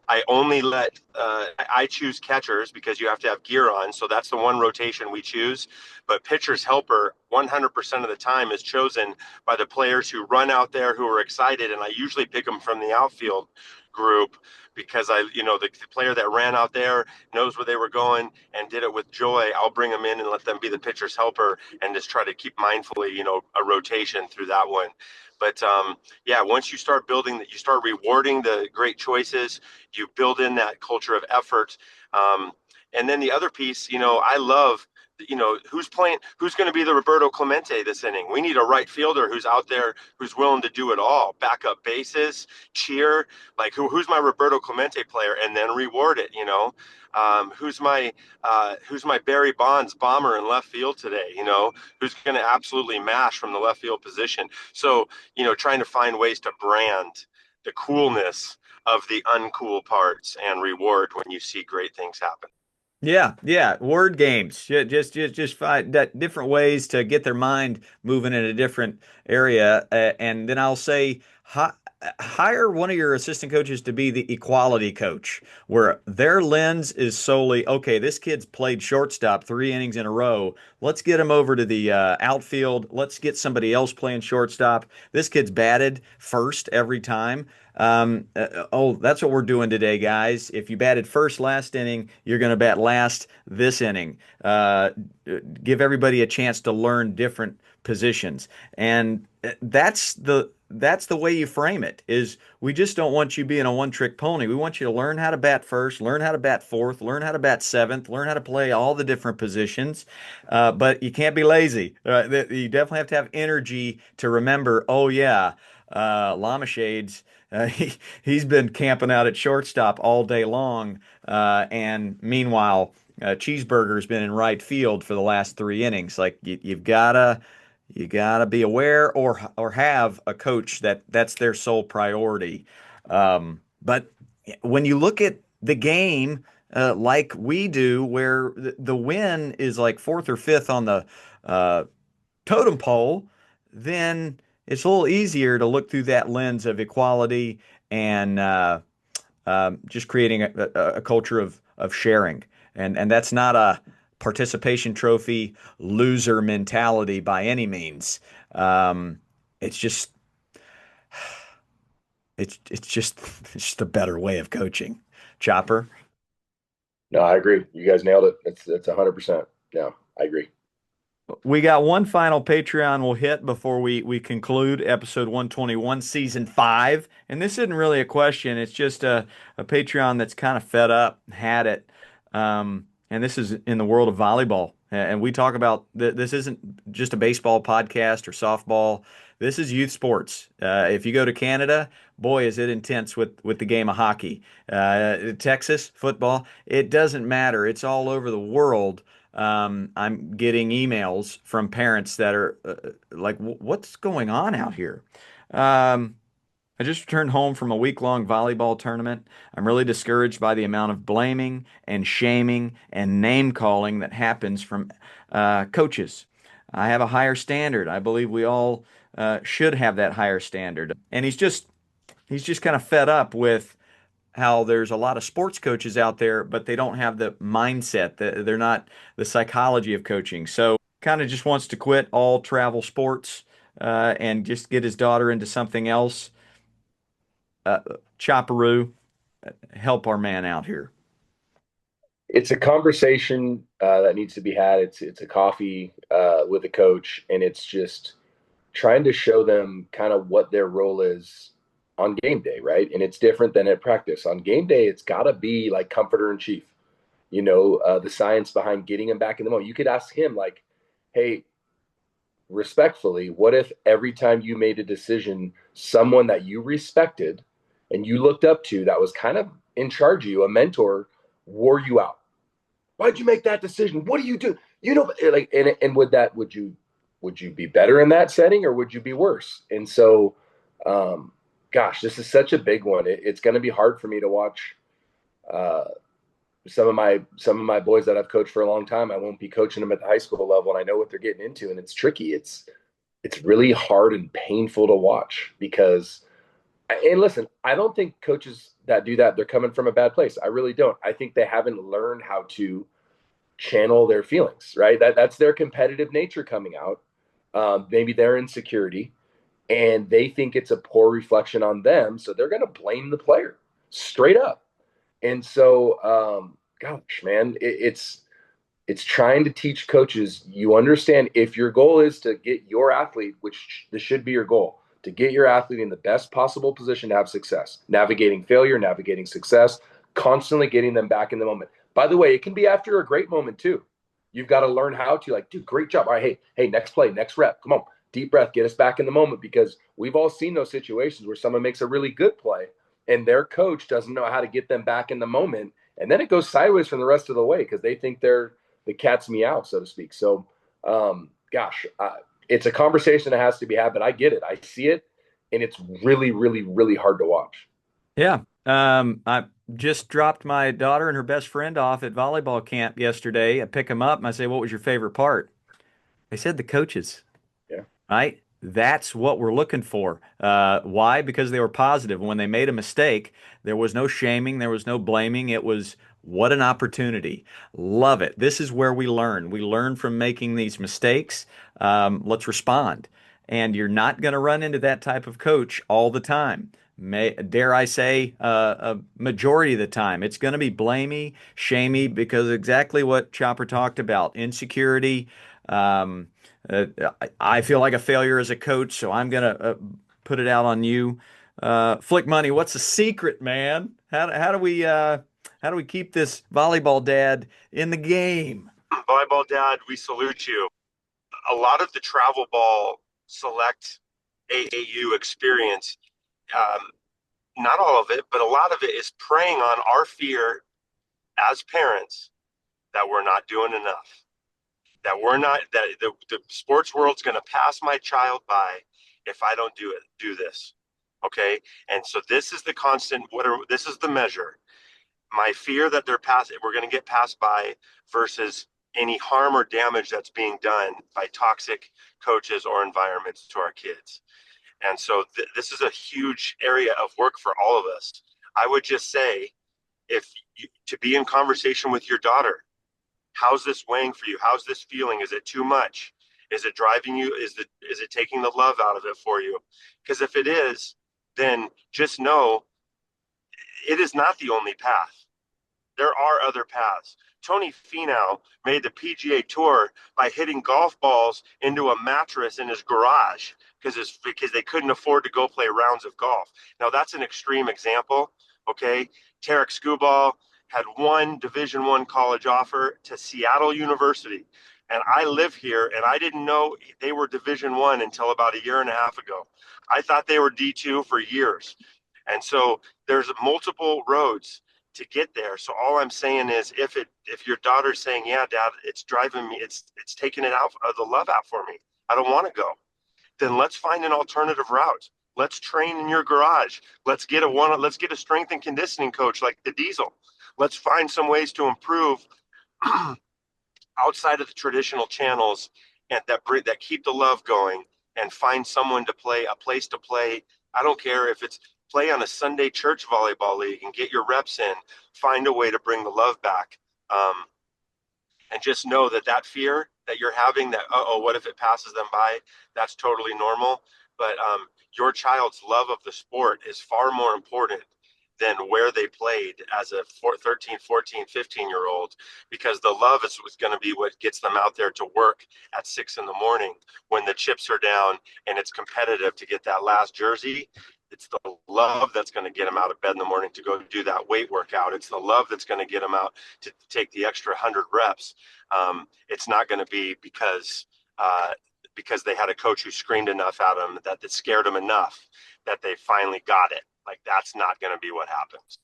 I only let I choose catchers because you have to have gear on, so that's the one rotation we choose. But pitcher's helper, 100% of the time, is chosen by the players who run out there who are excited, and I usually pick them from the outfield group because the player that ran out there knows where they were going and did it with joy. I'll bring them in and let them be the pitcher's helper and just try to keep mindfully, a rotation through that one. But yeah, once you start building that, you start rewarding the great choices, you build in that culture of effort. And then the other piece, I love, who's going to be the Roberto Clemente this inning. We need a right fielder who's out there, who's willing to do it all, back up bases, cheer, like who's my Roberto Clemente player, and then reward it. Who's my Barry Bonds bomber in left field today, who's going to absolutely mash from the left field position. So, trying to find ways to brand the coolness of the uncool parts and reward when you see great things happen. Yeah, yeah, word games. Just find that different ways to get their mind moving in a different area, and then I'll say hire one of your assistant coaches to be the equality coach, where their lens is solely, okay, this kid's played shortstop 3 innings in a row. Let's get him over to the outfield. Let's get somebody else playing shortstop. This kid's batted first every time. Oh, that's what we're doing today, guys. If you batted first last inning, you're going to bat last this inning. Give everybody a chance to learn different positions, and that's the way you frame it. Is we just don't want you being a one-trick pony. We want you to learn how to bat first, learn how to bat fourth, learn how to bat seventh, learn how to play all the different positions. But you can't be lazy. You definitely have to have energy to remember. Oh yeah, Llama Shades. He's been camping out at shortstop all day long, and meanwhile, Cheeseburger's been in right field for the last 3 innings. Like you gotta be aware or have a coach that's their sole priority. But when you look at the game like we do, where the win is like fourth or fifth on the uh, totem pole, then it's a little easier to look through that lens of equality and just creating a culture of sharing. And that's not a participation trophy loser mentality by any means. Um, it's just it's just it's just a better way of coaching. Chopper. No, I agree. You guys nailed it. It's 100%. No, I agree. We got one final Patreon we'll hit before we conclude episode 121, season 5. And this isn't really a question, it's just a Patreon that's kind of fed up, had it. And this is in the world of volleyball. And we talk about this isn't just a baseball podcast or softball. This is youth sports. If you go to Canada, boy, is it intense with the game of hockey. Texas, football, it doesn't matter. It's all over the world. I'm getting emails from parents that are like, "What's going on out here?" Um, I just returned home from a week-long volleyball tournament. I'm really discouraged by the amount of blaming and shaming and name-calling that happens from coaches. I have a higher standard. I believe we all should have that higher standard. And he's just kind of fed up with how there's a lot of sports coaches out there, but they don't have the mindset. They're not the psychology of coaching. So kind of just wants to quit all travel sports and just get his daughter into something else. Uh, Chopperoo, help our man out here. It's a conversation that needs to be had. It's a coffee with a coach, and it's just trying to show them kind of what their role is on game day, right? And it's different than at practice. On game day, it's got to be like comforter in chief. The science behind getting him back in the moment. You could ask him like, "Hey, respectfully, what if every time you made a decision, someone that you respected and you looked up to that was kind of in charge of you, a mentor, wore you out? Why'd you make that decision? What do you do? Like, and would you be better in that setting or would you be worse? And so, gosh, this is such a big one. It's going to be hard for me to watch uh, some of my boys that I've coached for a long time. I won't be coaching them at the high school level, and I know what they're getting into, and it's tricky. It's really hard and painful to watch because, and listen, I don't think coaches that do that, they're coming from a bad place. I really don't. I think they haven't learned how to channel their feelings, right? That's their competitive nature coming out. Maybe their insecurity, and they think it's a poor reflection on them, so they're going to blame the player straight up. And so, gosh, man, it's trying to teach coaches. You understand, if your goal is to get your athlete, which this should be your goal, to get your athlete in the best possible position to have success, navigating failure, navigating success, constantly getting them back in the moment. By the way, it can be after a great moment too. You've got to learn how to, like, dude, great job. All right, hey, next play, next rep. Come on, deep breath, get us back in the moment, because we've all seen those situations where someone makes a really good play and their coach doesn't know how to get them back in the moment. And then it goes sideways from the rest of the way because they think they're the cat's meow, so to speak. So, gosh, it's a conversation that has to be had, but I get it. I see it, and it's really, really, really hard to watch. Yeah. I just dropped my daughter and her best friend off at volleyball camp yesterday. I pick them up and I say, "What was your favorite part?" They said the coaches. Yeah. Right? That's what we're looking for. Why? Because they were positive. When they made a mistake, there was no shaming, there was no blaming. It was, what an opportunity. Love it. This is where we learn. We learn from making these mistakes. Let's respond. And you're not going to run into that type of coach all the time. Dare I say, a majority of the time, it's going to be blamey, shamey, because exactly what Chopper talked about, insecurity. Um, uh, I feel like a failure as a coach, so I'm gonna put it out on you. Flick Money, what's the secret, man? How do we keep this volleyball dad in the game? Volleyball dad, we salute you. A lot of the travel ball select AAU experience, um, not all of it, but a lot of it is preying on our fear as parents that we're not doing enough, that we're not, that the sports world's going to pass my child by if I don't do this. Okay. And so this is the constant, this is the measure. My fear that we're going to get passed by versus any harm or damage that's being done by toxic coaches or environments to our kids. And so this is a huge area of work for all of us. I would just say, to be in conversation with your daughter, how's this weighing for you? How's this feeling? Is it too much? Is it driving you? Is it taking the love out of it for you? Because if it is, then just know it is not the only path. There are other paths. Tony Finau made the PGA Tour by hitting golf balls into a mattress in his garage because they couldn't afford to go play rounds of golf. Now that's an extreme example, okay? Tarek Skubal had one Division I college offer to Seattle University, and I live here, and I didn't know they were Division I until about a year and a half ago. I thought they were D2 for years, and so there's multiple roads to get there. So all I'm saying is, if your daughter's saying, "Yeah, Dad, it's driving me, it's taking it out of the love out for me. I don't want to go," then let's find an alternative route. Let's train in your garage. Let's get a strength and conditioning coach like the Diesel. Let's find some ways to improve outside of the traditional channels and that keep the love going, and find someone to play, a place to play. I don't care if it's play on a Sunday church volleyball league and get your reps in. Find a way to bring the love back. And just know that that fear that you're having, that, oh, what if it passes them by? That's totally normal. But your child's love of the sport is far more important than where they played as a 13, 14, 15-year-old, because the love is going to be what gets them out there to work at 6 in the morning when the chips are down and it's competitive to get that last jersey. It's the love that's going to get them out of bed in the morning to go do that weight workout. It's the love that's going to get them out to take the extra 100 reps. It's not going to be because they had a coach who screamed enough at them that scared them enough that they finally got it. Like, that's not going to be what happens.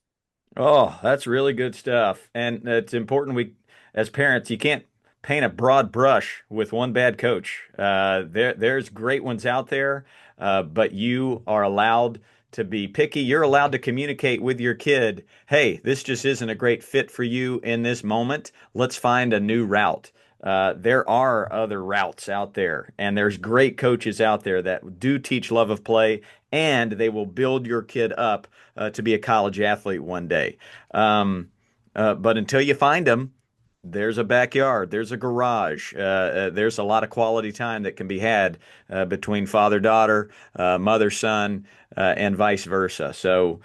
Oh, that's really good stuff. And it's important as parents, you can't paint a broad brush with one bad coach. There's great ones out there, but you are allowed to be picky. You're allowed to communicate with your kid. Hey, this just isn't a great fit for you in this moment. Let's find a new route. There are other routes out there, and there's great coaches out there that do teach love of play, and they will build your kid up to be a college athlete one day. But until you find them, there's a backyard, there's a garage, there's a lot of quality time that can be had between father daughter, mother son, and vice versa. So,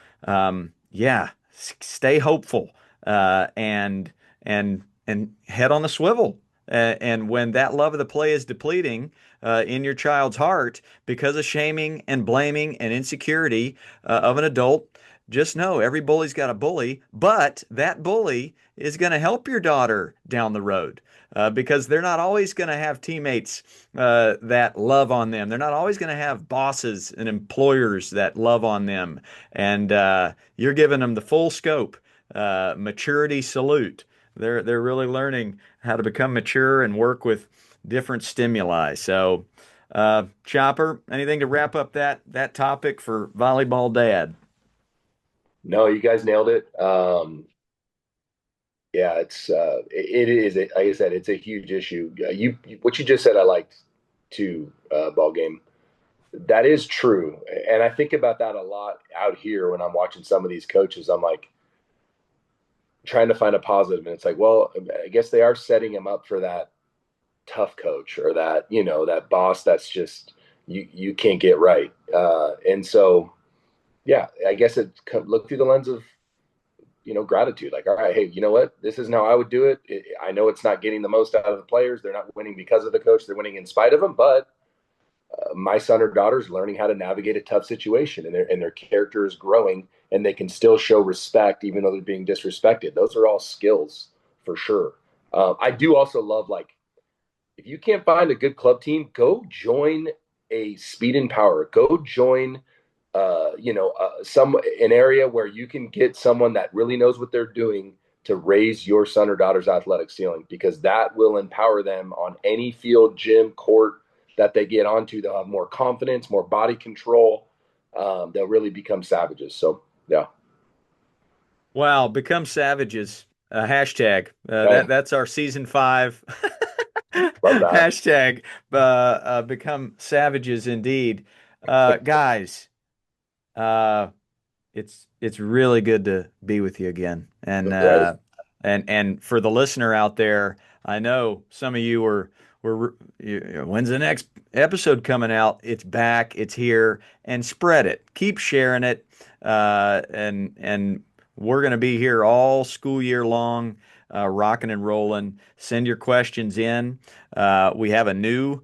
yeah, stay hopeful and head on the swivel. And when that love of the play is depleting in your child's heart because of shaming and blaming and insecurity of an adult, just know every bully's got a bully, but that bully is going to help your daughter down the road. Because they're not always going to have teammates that love on them. They're not always going to have bosses and employers that love on them. And you're giving them the full scope, maturity salute. They're really learning how to become mature and work with different stimuli. So, Chopper, anything to wrap up that topic for volleyball dad? No, you guys nailed it. Yeah, it is, like I said, it's a huge issue. What you just said, I liked too, ball game. That is true, and I think about that a lot out here when I'm watching some of these coaches. I'm like trying to find a positive, and it's like, well, I guess they are setting him up for that tough coach, or that, that boss that's just you can't get right. And so, yeah, I guess it look through the lens of, gratitude. Like, all right, hey, you know what? This isn't how I would do it. I know it's not getting the most out of the players. They're not winning because of the coach. They're winning in spite of them. But my son or daughter is learning how to navigate a tough situation, and their character is growing, and they can still show respect even though they're being disrespected. Those are all skills for sure. I do also love, like, if you can't find a good club team, go join a speed and power. Go join some an area where you can get someone that really knows what they're doing to raise your son or daughter's athletic ceiling, because that will empower them on any field, gym, court that they get onto. They'll have more confidence, more body control. They'll really become savages. So, yeah. Wow, become savages. Hashtag. Hey, That's our season 5 love that. hashtag. Become savages indeed. Guys, uh, it's really good to be with you again. Right. And for the listener out there, I know some of you when's the next episode coming out? It's back, it's here, and spread it. Keep sharing it. And we're going to be here all school year long. rocking and rolling. Send your questions in. We have a new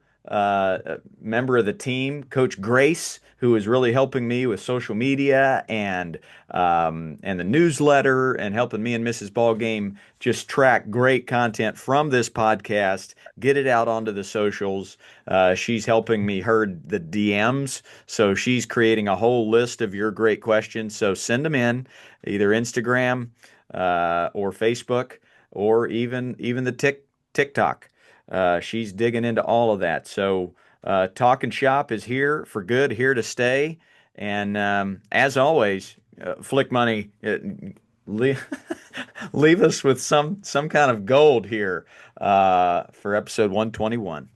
member of the team, Coach Grace, who is really helping me with social media and the newsletter and helping me and Mrs. Ballgame just track great content from this podcast, get it out onto the socials. She's helping me herd the DMs, so she's creating a whole list of your great questions. So send them in, either Instagram or Facebook or even the TikTok. She's digging into all of that. So Talking Shop is here for good, here to stay. And as always, Flick Money, leave, leave us with some kind of gold here for episode 121.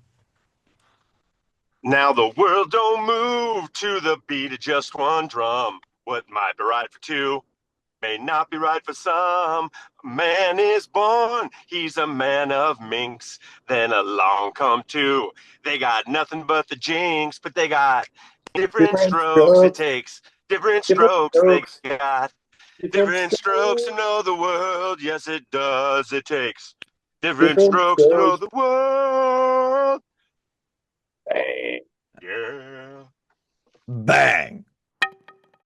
Now the world don't move to the beat of just one drum. What might be right for two may not be right for some. A man is born, he's a man of minks. Then along come two. They got nothing but the jinx, but they got different Different strokes it strokes, takes. Different different strokes they strokes, got. different Different strokes to strokes, know the world. Yes, it does. It takes different different strokes to know strokes. the world. Bang. Yeah. Bang.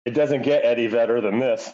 It doesn't get any better than this.